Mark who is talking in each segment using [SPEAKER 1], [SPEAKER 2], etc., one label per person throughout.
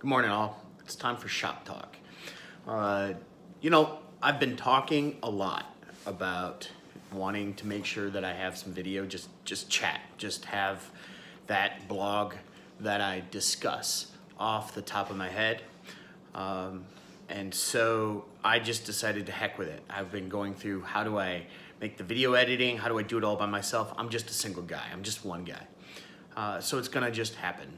[SPEAKER 1] Good morning, all. It's time for Shop Talk. I've been talking a lot about wanting to make sure that I have some video, just chat, just have that blog that I discuss off the top of my head. And so I just decided to heck with it. I've been going through how do I make the video editing, how do I do it all by myself? I'm just a single guy, I'm just one guy. So it's gonna just happen.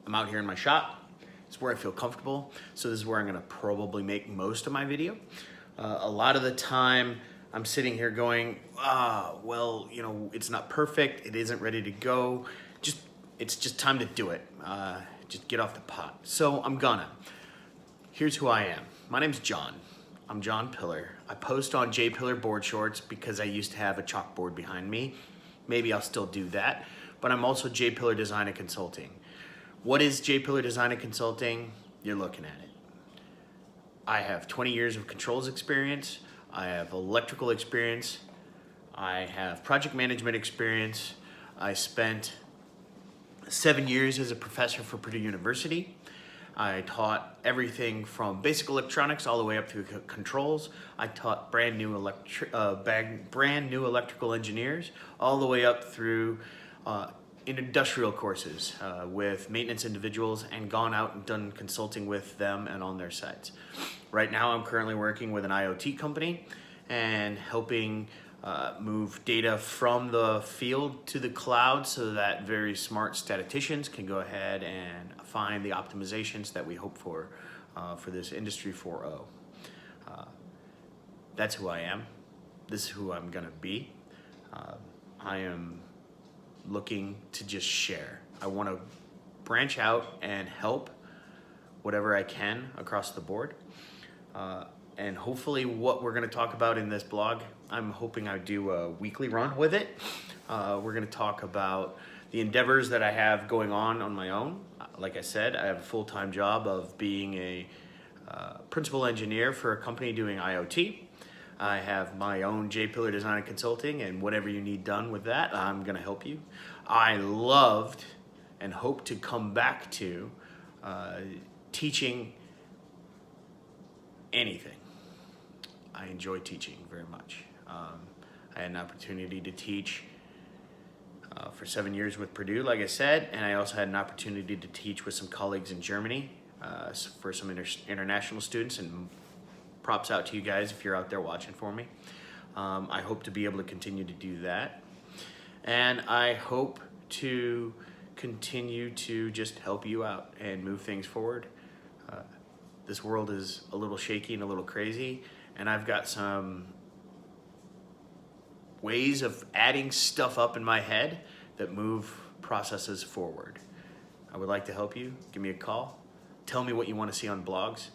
[SPEAKER 1] I'm out here in my shop. It's where I feel comfortable. So this is where I'm gonna probably make most of my video. A lot of the time I'm sitting here going, it's not perfect. It isn't ready to go. It's just time to do it. Just get off the pot. So I'm gonna. Here's who I am. My name's John. I'm John Pillar. I post on J Pillar Boardshorts because I used to have a chalkboard behind me. Maybe I'll still do that. But I'm also J Pillar Design and Consulting. What is J Pillar Design and Consulting? You're looking at it. I have 20 years of controls experience. I have electrical experience. I have project management experience. I spent 7 years as a professor for Purdue University. I taught everything from basic electronics all the way up through controls. I taught brand new electrical engineers all the way up through in industrial courses with maintenance individuals, and gone out and done consulting with them and on their sites. Right now I'm currently working with an IoT company and helping move data from the field to the cloud so that very smart statisticians can go ahead and find the optimizations that we hope for this Industry 4.0. That's who I am. This is who I'm gonna be. I am looking to just share. I want to branch out and help whatever I can across the board. And hopefully what we're going to talk about in this blog, I'm hoping I do a weekly run with it. We're going to talk about the endeavors that I have going on my own. Like I said, I have a full-time job of being a principal engineer for a company doing IoT. I have my own J Pillar Design and Consulting, and whatever you need done with that, I'm gonna help you. I loved and hope to come back to teaching anything. I enjoy teaching very much. I had an opportunity to teach for 7 years with Purdue, like I said, and I also had an opportunity to teach with some colleagues in Germany for some international students, and props out to you guys if you're out there watching for me. I hope to be able to continue to do that. And I hope to continue to just help you out and move things forward. This world is a little shaky and a little crazy, and I've got some ways of adding stuff up in my head that move processes forward. I would like to help you. Give me a call. Tell me what you want to see on blogs.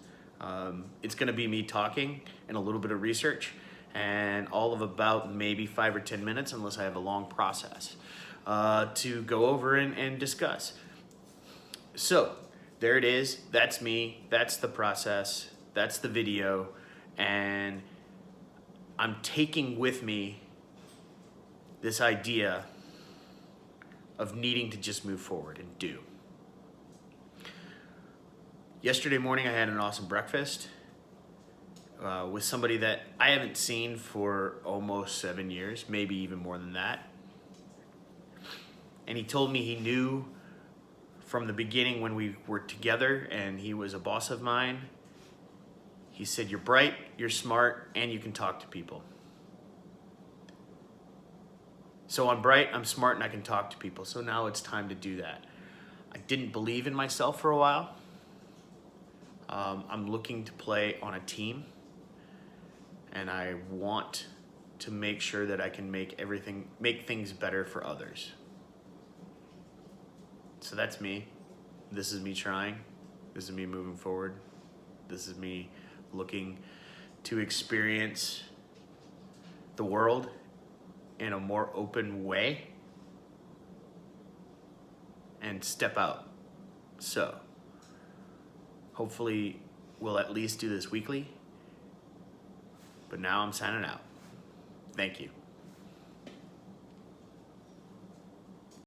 [SPEAKER 1] It's going to be me talking and a little bit of research, and all of about maybe 5 or 10 minutes, unless I have a long process to go over and discuss. So there it is. That's me. That's the process. That's the video. And I'm taking with me this idea of needing to just move forward and do. Yesterday morning I had an awesome breakfast with somebody that I haven't seen for almost 7 years, maybe even more than that. And he told me he knew from the beginning when we were together, and he was a boss of mine. He said, "You're bright, you're smart, and you can talk to people." So I'm bright, I'm smart, and I can talk to people. So now it's time to do that. I didn't believe in myself for a while. I'm looking to play on a team, and I want to make sure that I can make things better for others. So that's me. This is me trying. This is me moving forward. This is me looking to experience the world in a more open way and step out. So hopefully we'll at least do this weekly. But now I'm signing out. Thank you.